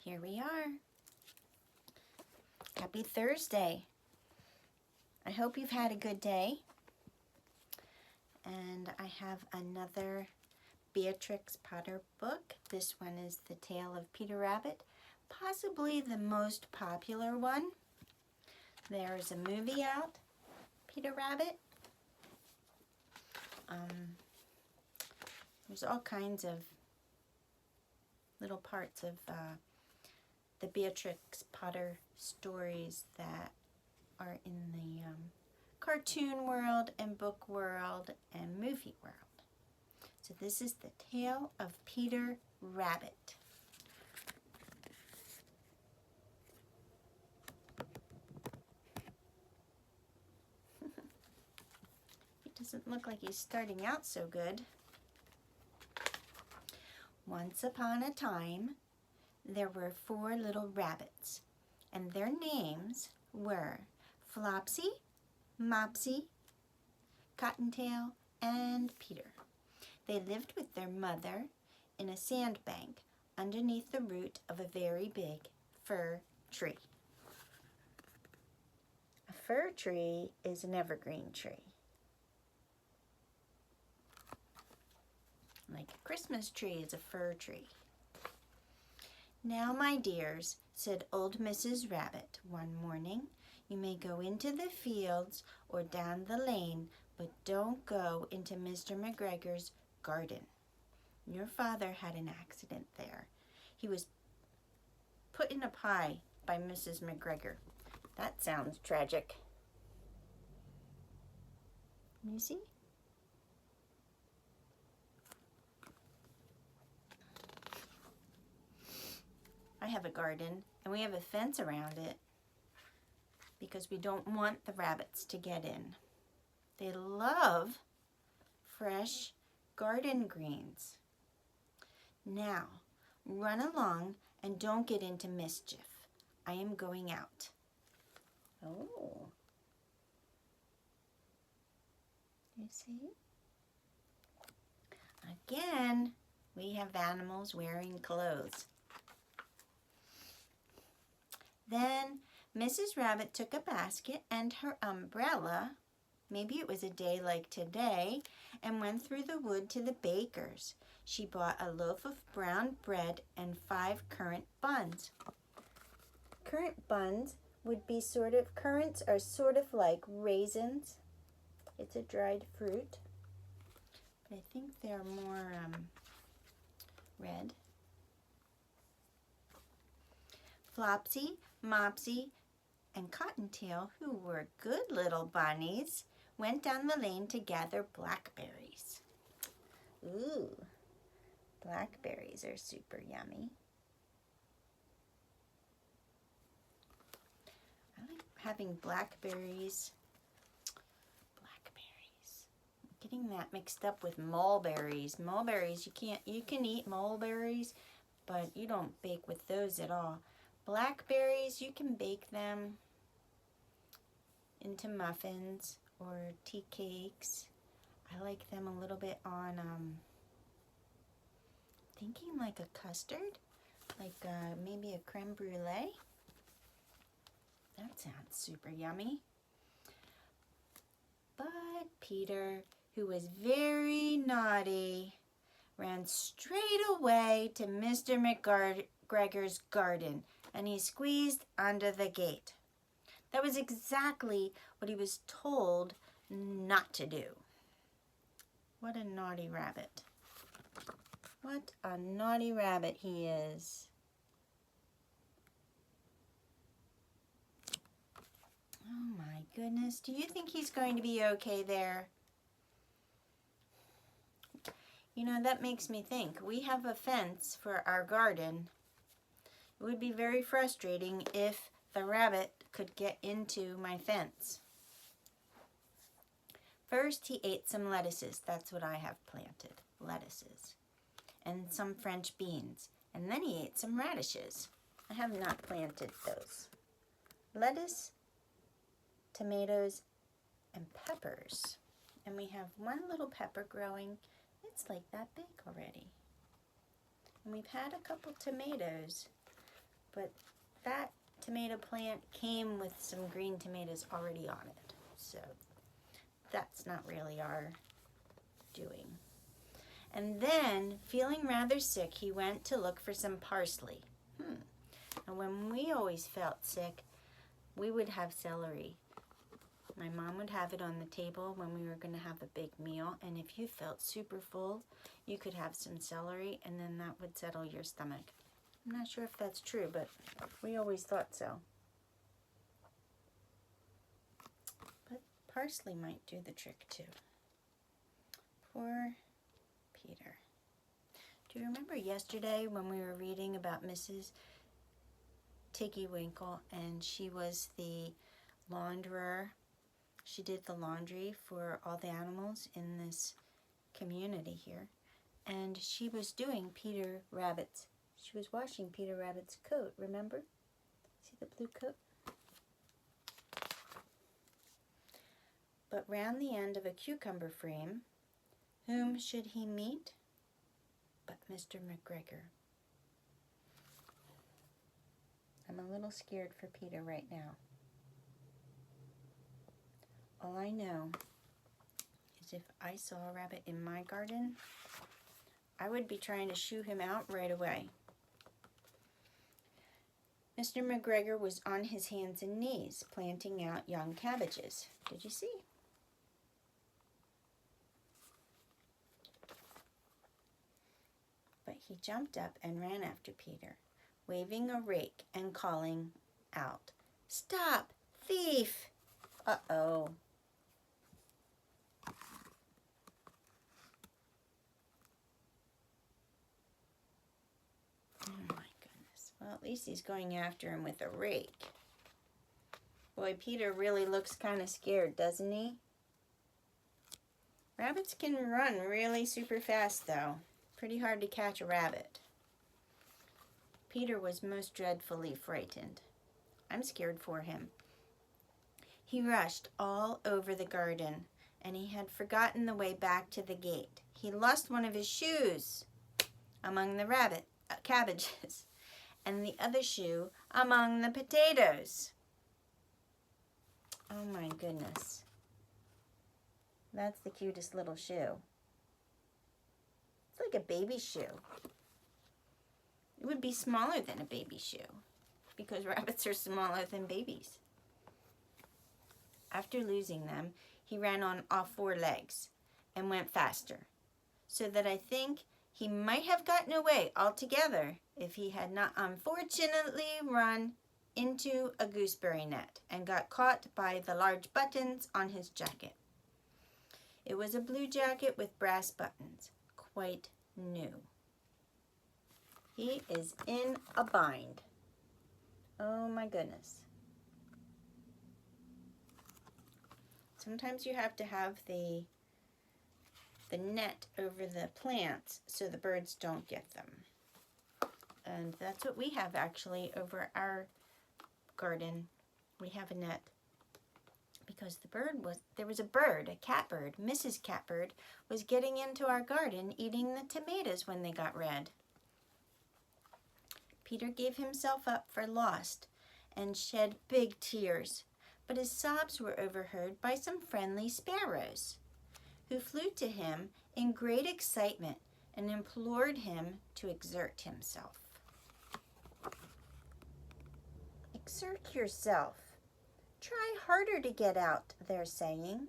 Here we are. Happy Thursday. I hope you've had a good day. And I have another Beatrix Potter book. This one is The Tale of Peter Rabbit, possibly the most popular one. There's a movie out, Peter Rabbit. There's all kinds of little parts of the Beatrix Potter stories that are in the cartoon world and book world and movie world. So this is The Tale of Peter Rabbit. He doesn't look like he's starting out so good. Once upon a time, there were 4 little rabbits, and their names were Flopsy, Mopsy, Cottontail, and Peter. They lived with their mother in a sandbank underneath the root of a very big fir tree. A fir tree is an evergreen tree. Like a Christmas tree is a fir tree. "Now, my dears," said old Mrs. Rabbit one morning, "you may go into the fields or down the lane, but don't go into Mr. McGregor's garden. Your father had an accident there. He was put in a pie by Mrs. McGregor." That sounds tragic. You see? I have a garden, and we have a fence around it because we don't want the rabbits to get in. They love fresh garden greens. Now, run along and don't get into mischief. I am going out. Oh. You see? Again, we have animals wearing clothes. Then Mrs. Rabbit took a basket and her umbrella, maybe it was a day like today, and went through the wood to the baker's. She bought a loaf of brown bread and 5 currant buns. Currant buns would be currants are sort of like raisins. It's a dried fruit, but I think they're more red. Flopsy, Mopsy, and Cottontail, who were good little bunnies, went down the lane to gather blackberries. Ooh, blackberries are super yummy. I like having blackberries. Getting that mixed up with mulberries. Mulberries, you can eat mulberries, but you don't bake with those at all. Blackberries, you can bake them into muffins or tea cakes. I like them a little bit on, thinking like a custard, like maybe a creme brulee. That sounds super yummy. But Peter, who was very naughty, ran straight away to Mr. McGregor's garden, and he squeezed under the gate. That was exactly what he was told not to do. What a naughty rabbit. What a naughty rabbit he is. Oh my goodness, do you think he's going to be okay there? You know, that makes me think. We have a fence for our garden. It would be very frustrating if the rabbit could get into my fence. First, he ate some lettuces. That's what I have planted, lettuces. And some French beans. And then he ate some radishes. I have not planted those. Lettuce, tomatoes, and peppers. And we have one little pepper growing. It's like that big already. And we've had a couple tomatoes, but that tomato plant came with some green tomatoes already on it. So that's not really our doing. And then, feeling rather sick, he went to look for some parsley. And when we always felt sick, we would have celery. My mom would have it on the table when we were going to have a big meal. And if you felt super full, you could have some celery, and then that would settle your stomach. I'm not sure if that's true, but we always thought so. But parsley might do the trick too. Poor Peter. Do you remember yesterday when we were reading about Mrs. Tiggy Winkle, and she was the launderer? She did the laundry for all the animals in this community here. And she was doing Peter Rabbit's. She was washing Peter Rabbit's coat, remember? See the blue coat? But round the end of a cucumber frame, whom should he meet but Mr. McGregor? I'm a little scared for Peter right now. All I know is if I saw a rabbit in my garden, I would be trying to shoo him out right away. Mr. McGregor was on his hands and knees planting out young cabbages. Did you see? But he jumped up and ran after Peter, waving a rake and calling out, "Stop, thief!" Uh-oh. Oh my goodness. Well, at least he's going after him with a rake. Boy, Peter really looks kind of scared, doesn't he? Rabbits can run really super fast, though. Pretty hard to catch a rabbit. Peter was most dreadfully frightened. I'm scared for him. He rushed all over the garden, and he had forgotten the way back to the gate. He lost one of his shoes among the cabbages, and the other shoe among the potatoes. Oh my goodness. That's the cutest little shoe. It's like a baby shoe. It would be smaller than a baby shoe because rabbits are smaller than babies. After losing them, he ran on all four legs and went faster, so that I think he might have gotten away altogether if he had not unfortunately run into a gooseberry net and got caught by the large buttons on his jacket. It was a blue jacket with brass buttons, quite new. He is in a bind. Oh my goodness. Sometimes you have to have the net over the plants so the birds don't get them. And that's what we have actually over our garden. We have a net because there was a bird, a catbird. Mrs. Catbird was getting into our garden eating the tomatoes when they got red. Peter gave himself up for lost and shed big tears, but his sobs were overheard by some friendly sparrows, who flew to him in great excitement and implored him to exert himself. Exert yourself. Try harder to get out, they're saying.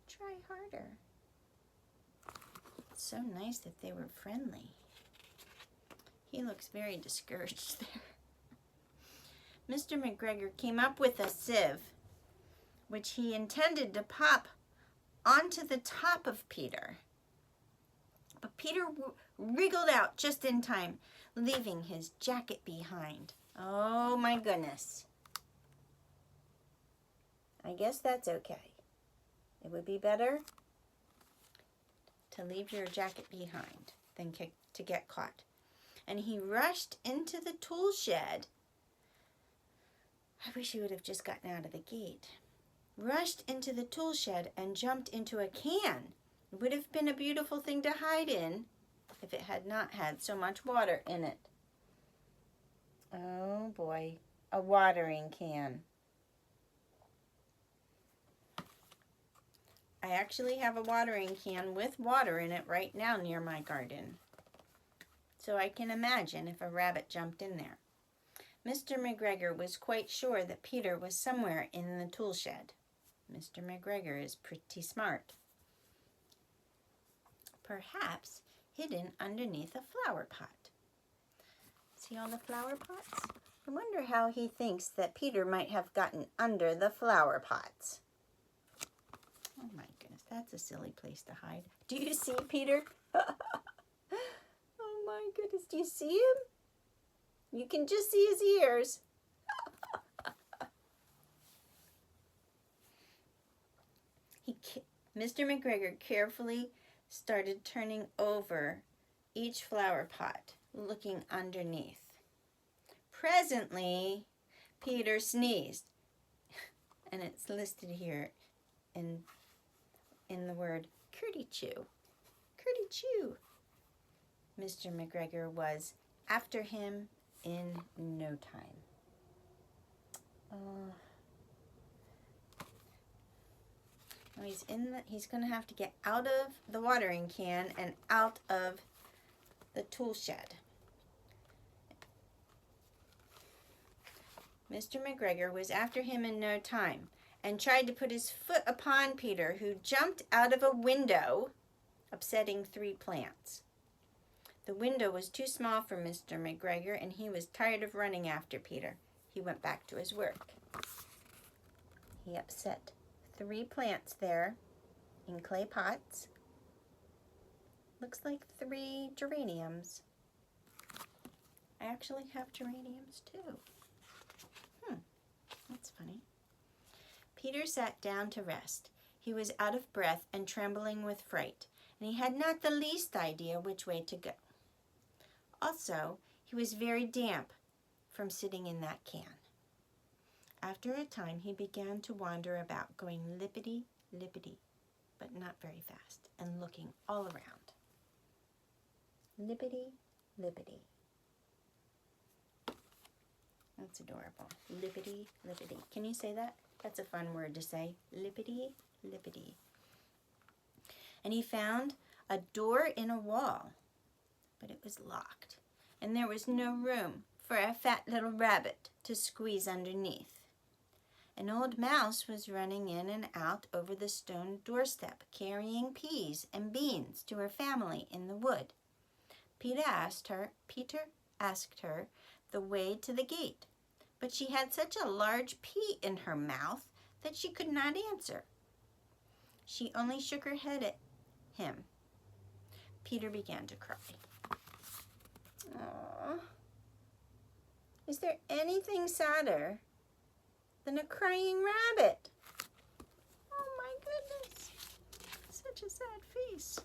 Try harder. It's so nice that they were friendly. He looks very discouraged there. Mr. McGregor came up with a sieve, which he intended to pop onto the top of Peter. But Peter wriggled out just in time, leaving his jacket behind. Oh my goodness. I guess that's okay. It would be better to leave your jacket behind than to get caught. And he rushed into the tool shed. I wish he would have just gotten out of the gate. Rushed into the tool shed and jumped into a can. It would have been a beautiful thing to hide in if it had not had so much water in it. Oh boy, a watering can. I actually have a watering can with water in it right now near my garden. So I can imagine if a rabbit jumped in there. Mr. McGregor was quite sure that Peter was somewhere in the tool shed. Mr. McGregor is pretty smart. Perhaps hidden underneath a flower pot. See all the flower pots? I wonder how he thinks that Peter might have gotten under the flower pots. Oh my goodness, that's a silly place to hide. Do you see Peter? Oh my goodness, do you see him? You can just see his ears. Mr. McGregor carefully started turning over each flower pot, looking underneath. Presently, Peter sneezed, and it's listed here in the word curdy-chew. Curdy-chew. Mr. McGregor was after him in no time. Now he's going to have to get out of the watering can and out of the tool shed. Mr. McGregor was after him in no time and tried to put his foot upon Peter, who jumped out of a window, upsetting 3 plants. The window was too small for Mr. McGregor, and he was tired of running after Peter. He went back to his work. He upset 3 plants there in clay pots. Looks like 3 geraniums. I actually have geraniums too. That's funny. Peter sat down to rest. He was out of breath and trembling with fright, and he had not the least idea which way to go. Also, he was very damp from sitting in that can. After a time, he began to wander about, going lippity-lippity, but not very fast, and looking all around. Lippity-lippity. That's adorable. Lippity-lippity. Can you say that? That's a fun word to say. Lippity-lippity. And he found a door in a wall, but it was locked, and there was no room for a fat little rabbit to squeeze underneath. An old mouse was running in and out over the stone doorstep, carrying peas and beans to her family in the wood. Peter asked her the way to the gate, but she had such a large pea in her mouth that she could not answer. She only shook her head at him. Peter began to cry. Aww. Is there anything sadder than a crying rabbit? Oh my goodness. Such a sad face.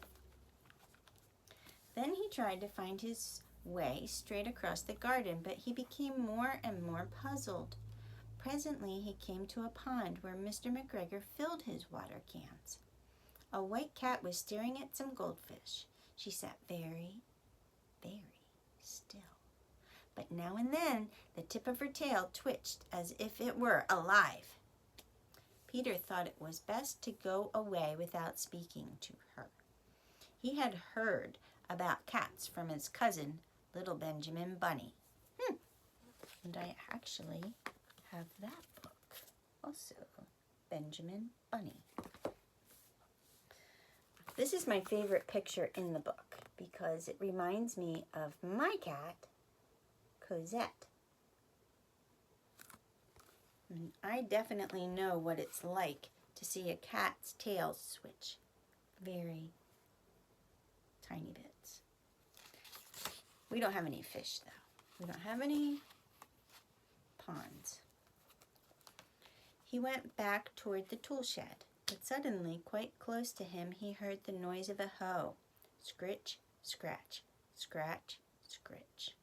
Then he tried to find his way straight across the garden, but he became more and more puzzled. Presently he came to a pond where Mr. McGregor filled his water cans. A white cat was staring at some goldfish. She sat very, very still. But now and then the tip of her tail twitched as if it were alive. Peter thought it was best to go away without speaking to her. He had heard about cats from his cousin, Little Benjamin Bunny. And I actually have that book also, Benjamin Bunny. This is my favorite picture in the book because it reminds me of my cat, Cosette. And I definitely know what it's like to see a cat's tail switch. Very tiny bits. We don't have any fish though. We don't have any ponds. He went back toward the tool shed, but suddenly, quite close to him, he heard the noise of a hoe. Scritch, scratch, scratch, scritch.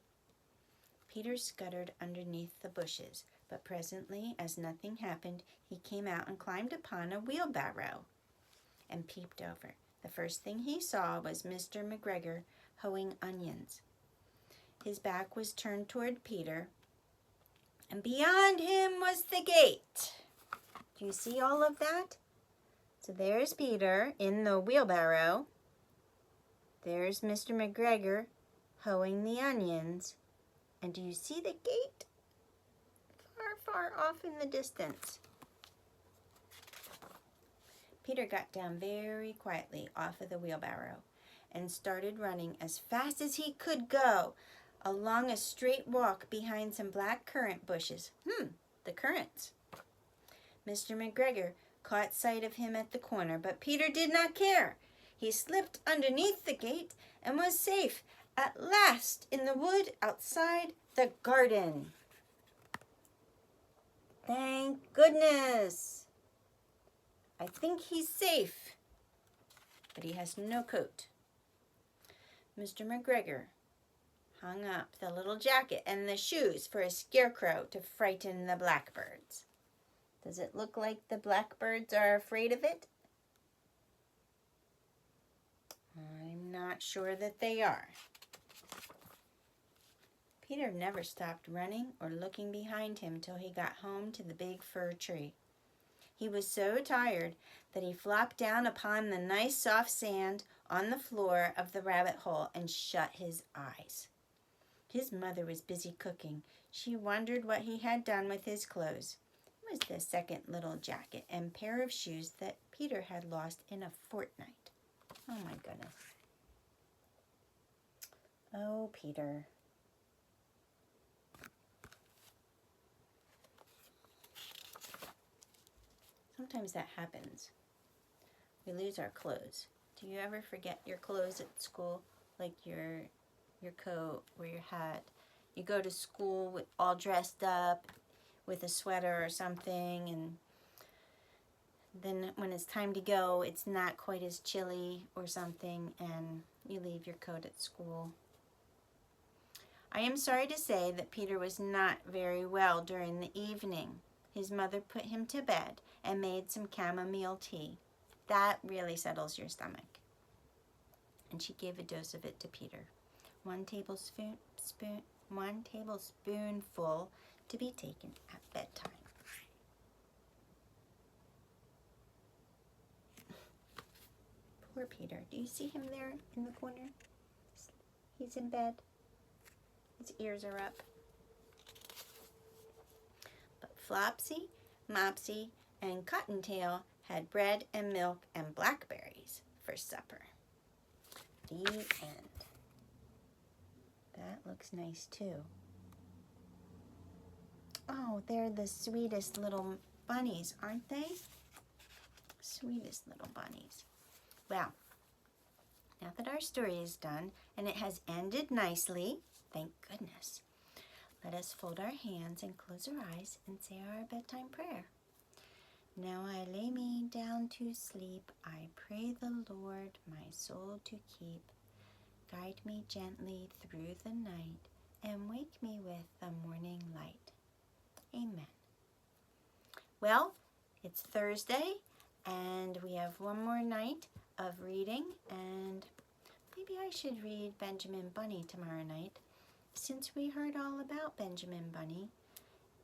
Peter scuttered underneath the bushes, but presently, as nothing happened, he came out and climbed upon a wheelbarrow and peeped over. The first thing he saw was Mr. McGregor hoeing onions. His back was turned toward Peter, And beyond him was the gate. Do you see all of that? So there's Peter in the wheelbarrow. There's Mr. McGregor hoeing the onions. And do you see the gate? Far, far off in the distance. Peter got down very quietly off of the wheelbarrow and started running as fast as he could go along a straight walk behind some black currant bushes. The currants. Mr. McGregor caught sight of him at the corner, but Peter did not care. He slipped underneath the gate and was safe at last in the wood outside the garden. Thank goodness. I think he's safe, but he has no coat. Mr. McGregor hung up the little jacket and the shoes for a scarecrow to frighten the blackbirds. Does it look like the blackbirds are afraid of it? I'm not sure that they are. Peter never stopped running or looking behind him till he got home to the big fir tree. He was so tired that he flopped down upon the nice soft sand on the floor of the rabbit hole and shut his eyes. His mother was busy cooking. She wondered what he had done with his clothes. It was the second little jacket and pair of shoes that Peter had lost in a fortnight. Oh my goodness. Oh, Peter. Sometimes that happens. We lose our clothes. Do you ever forget your clothes at school? Like your coat or your hat? You go to school all dressed up with a sweater or something, and then when it's time to go, it's not quite as chilly or something, and you leave your coat at school. I am sorry to say that Peter was not very well during the evening. His mother put him to bed and made some chamomile tea. That really settles your stomach. And she gave a dose of it to Peter. One tablespoonful to be taken at bedtime. Poor Peter. Do you see him there in the corner? He's in bed. His ears are up. But Flopsy, Mopsy, and Cottontail had bread and milk and blackberries for supper. The end. That looks nice too. Oh, they're the sweetest little bunnies, aren't they? Sweetest little bunnies. Well, now that our story is done and it has ended nicely, thank goodness, let us fold our hands and close our eyes and say our bedtime prayer. Now I lay me down to sleep. I pray the Lord my soul to keep. Guide me gently through the night and wake me with the morning light. Amen. Well, it's Thursday and we have one more night of reading, and maybe I should read Benjamin Bunny tomorrow night, since we heard all about Benjamin Bunny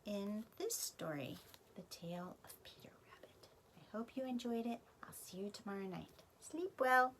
in this story, The Tale of Peter Rabbit. I hope you enjoyed it. I'll see you tomorrow night. Sleep well.